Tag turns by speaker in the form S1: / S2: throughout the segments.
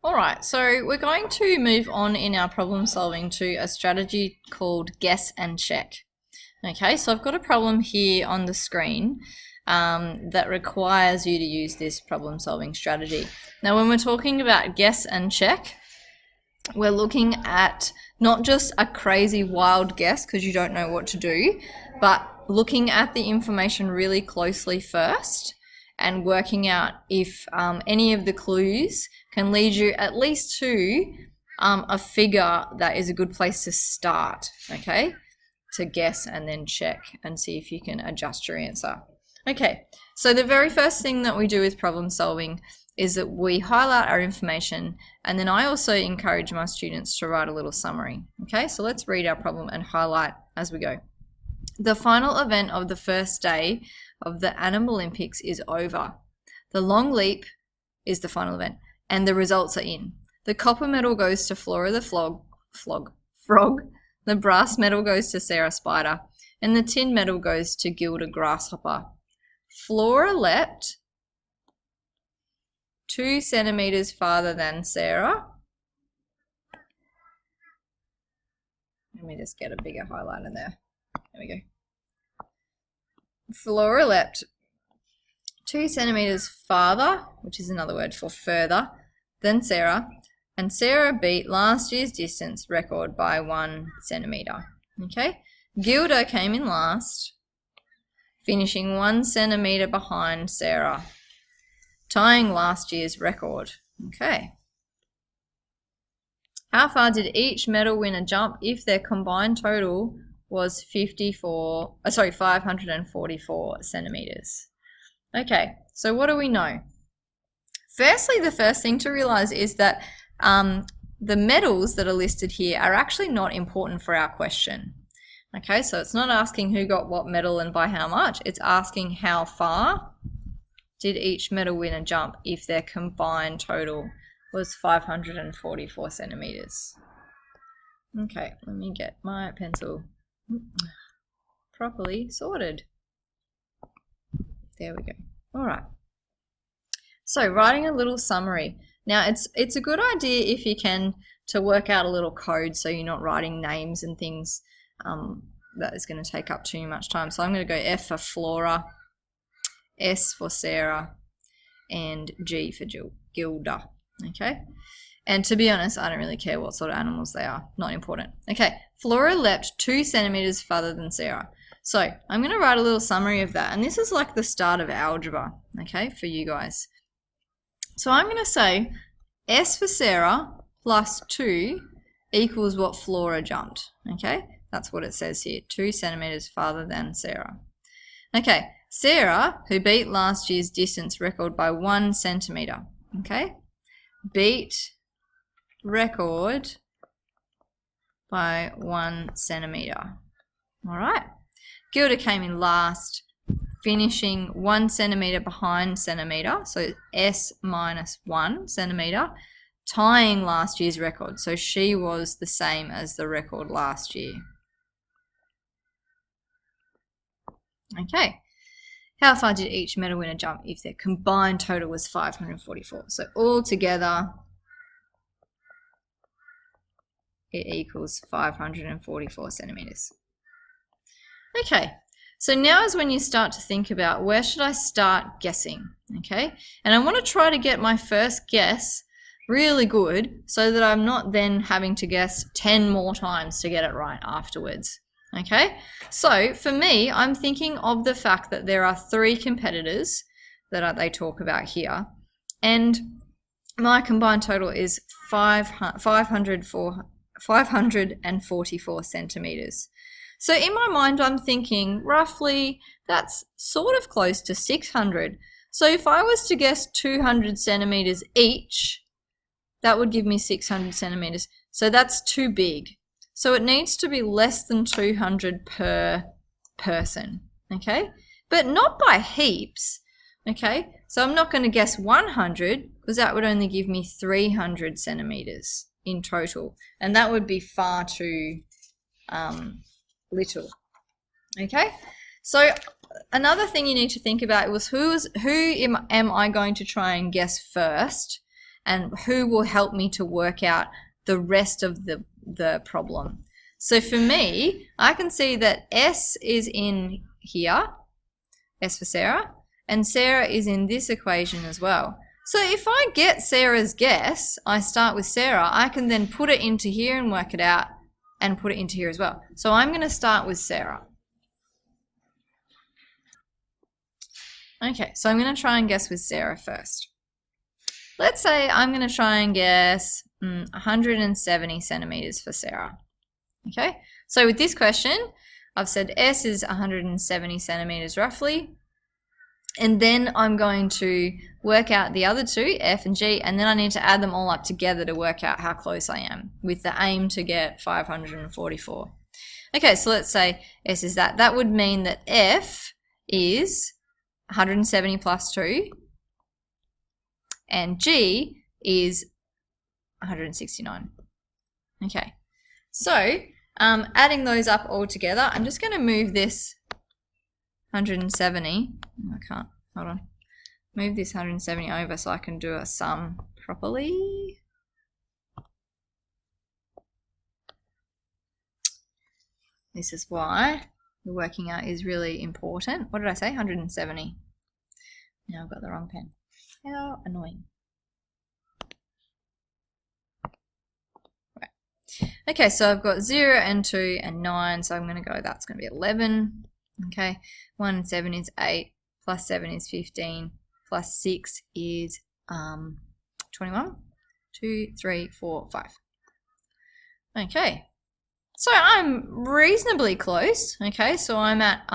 S1: All right, so we're going to move on in our problem solving to a strategy called guess and check. Okay, so I've got a problem here on the screen that requires you to use this problem solving strategy. Now, when we're talking about guess and check, we're looking at not just a crazy wild guess because you don't know what to do, but looking at the information really closely first and working out if any of the clues can lead you at least to a figure that is a good place to start, okay? To guess and then check and see if you can adjust your answer. Okay, so the very first thing that we do with problem solving is that we highlight our information, and then I also encourage my students to write a little summary. Okay, so let's read our problem and highlight as we go. The final event of the first day of the Animal Olympics is over. The long leap is the final event, and the results are in. The copper medal goes to Flora the frog, the brass medal goes to Sarah Spider, and the tin medal goes to Gilda Grasshopper. Flora leapt 2 centimeters farther than Sarah. Let me just get a bigger highlighter there. There we go. Flora leapt 2 centimeters farther, which is another word for further, than Sarah, and Sarah beat last year's distance record by 1 centimeter. Okay, Gilda came in last, finishing 1 centimeter behind Sarah, tying last year's record. Okay. How far did each medal winner jump if their combined total was 544 centimeters? Okay, so what do we know? Firstly, the first thing to realize is that the medals that are listed here are actually not important for our question. Okay, so it's not asking who got what medal and by how much. It's asking how far did each medal winner jump if their combined total was 544 centimeters. Okay, let me get my pencil properly sorted. There we go. All right. So writing a little summary. Now it's a good idea if you can to work out a little code so you're not writing names and things that is going to take up too much time. So I'm going to go F for Flora, S for Sarah, and G for Gilda. Okay. And to be honest, I don't really care what sort of animals they are. Not important. Okay. Flora leapt 2 centimeters farther than Sarah. So I'm going to write a little summary of that. And this is like the start of algebra, okay, for you guys. So I'm going to say S for Sarah plus 2 equals what Flora jumped, okay? That's what it says here, 2 centimeters farther than Sarah. Okay, Sarah, who beat last year's distance record by 1 centimeter, okay? Beat record by 1 centimeter, all right? Gilda came in last, finishing 1 centimeter behind centimeter, so S minus 1 centimeter, tying last year's record. So she was the same as the record last year. Okay. How far did each medal winner jump if their combined total was 544? So all together, it equals 544 centimeters. Okay, so now is when you start to think about where should I start guessing, okay? And I want to try to get my first guess really good so that I'm not then having to guess 10 more times to get it right afterwards, okay? So for me, I'm thinking of the fact that there are 3 competitors that they talk about here, and my combined total is 544 centimeters. So in my mind, I'm thinking roughly that's sort of close to 600. So if I was to guess 200 centimeters each, that would give me 600 centimeters. So that's too big. So it needs to be less than 200 per person, okay? But not by heaps, okay? So I'm not going to guess 100 because that would only give me 300 centimeters in total. And that would be far too little. Okay, so another thing you need to think about was who am I going to try and guess first, and who will help me to work out the rest of the problem. So for me, I can see that S is in here, S for Sarah, and Sarah is in this equation as well. So if I get Sarah's guess, I start with Sarah, I can then put it into here and work it out and put it into here as well. So I'm going to start with Sarah. Okay, so I'm going to try and guess with Sarah first. Let's say I'm going to try and guess 170 centimeters for Sarah. Okay, so with this question, I've said S is 170 centimeters roughly. And then I'm going to work out the other two, F and G, and then I need to add them all up together to work out how close I am, with the aim to get 544. Okay, so let's say S is that. That would mean that F is 170 plus 2, and G is 169. Okay, so adding those up all together, I'm just going to move this 170, I can't, hold on, move this 170 over so I can do a sum properly. This is why the working out is really important. What did I say? 170. Now I've got the wrong pen. How annoying. Right. Okay, so I've got 0 and 2 and 9, so I'm going to go, that's going to be 11. Okay, 1 and 7 is 8, plus 7 is 15, plus 6 is 21, 2, 3, 4, 5. Okay, so I'm reasonably close. Okay, so I'm at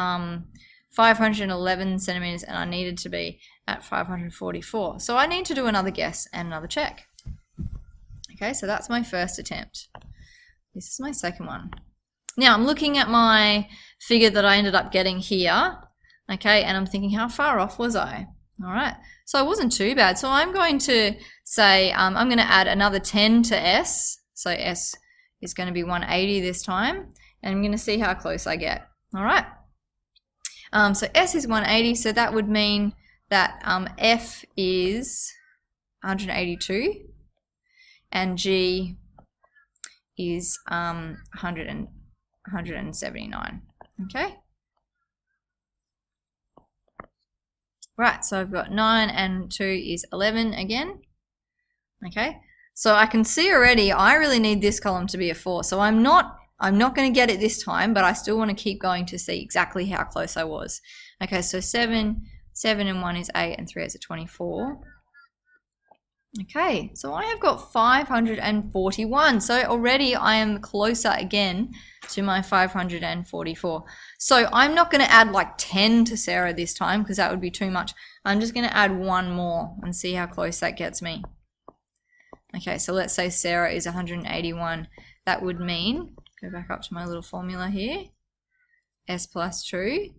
S1: 511 centimeters and I needed to be at 544. So I need to do another guess and another check. Okay, so that's my first attempt. This is my second one. Now I'm looking at my figure that I ended up getting here, okay, and I'm thinking how far off was I? All right, so I wasn't too bad. So I'm going to say I'm going to add another 10 to S, so S is going to be 180 this time, and I'm going to see how close I get. All right, so S is 180, so that would mean that F is 182, and G is 179. Okay. Right, so I've got 9 and 2 is 11 again. Okay, so I can see already I really need this column to be a 4. So I'm not going to get it this time, but I still want to keep going to see exactly how close I was. Okay, so 7 and 1 is 8 and 3 is 24. Okay, so I have got 541. So already I am closer again to my 544. So I'm not going to add like 10 to Sarah this time because that would be too much. I'm just going to add one more and see how close that gets me. Okay, so let's say Sarah is 181. That would mean, go back up to my little formula here, S plus 2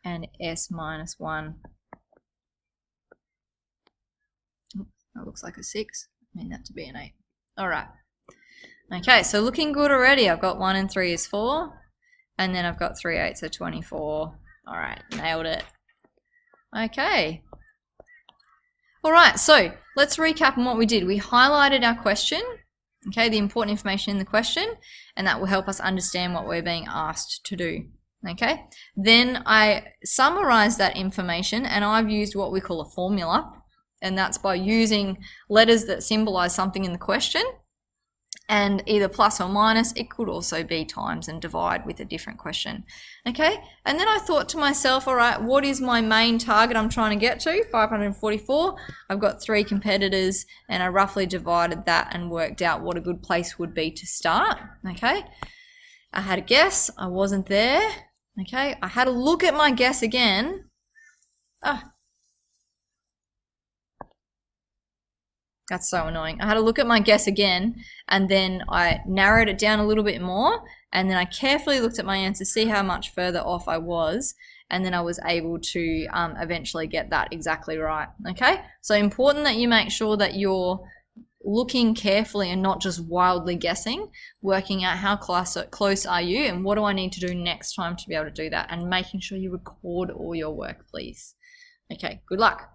S1: and S minus 1. That looks like a 6. I mean that to be an 8. All right. Okay, so looking good already. I've got 1 and 3 is 4. And then I've got 3 8s are 24. All right, nailed it. Okay. All right, so let's recap on what we did. We highlighted our question, okay, the important information in the question, and that will help us understand what we're being asked to do. Okay, then I summarized that information and I've used what we call a formula. And that's by using letters that symbolize something in the question and either plus or minus. It could also be times and divide with a different question. Okay, and then I thought to myself, all right, what is my main target I'm trying to get to? 544. I've got 3 competitors and I roughly divided that and worked out what a good place would be to start. Okay, I had a guess, I wasn't there. Okay, I had a look at my guess again. That's so annoying. I had a look at my guess again and then I narrowed it down a little bit more and then I carefully looked at my answer, see how much further off I was, and then I was able to eventually get that exactly right. Okay, so important that you make sure that you're looking carefully and not just wildly guessing, working out how close are you and what do I need to do next time to be able to do that, and making sure you record all your work, please. Okay, good luck.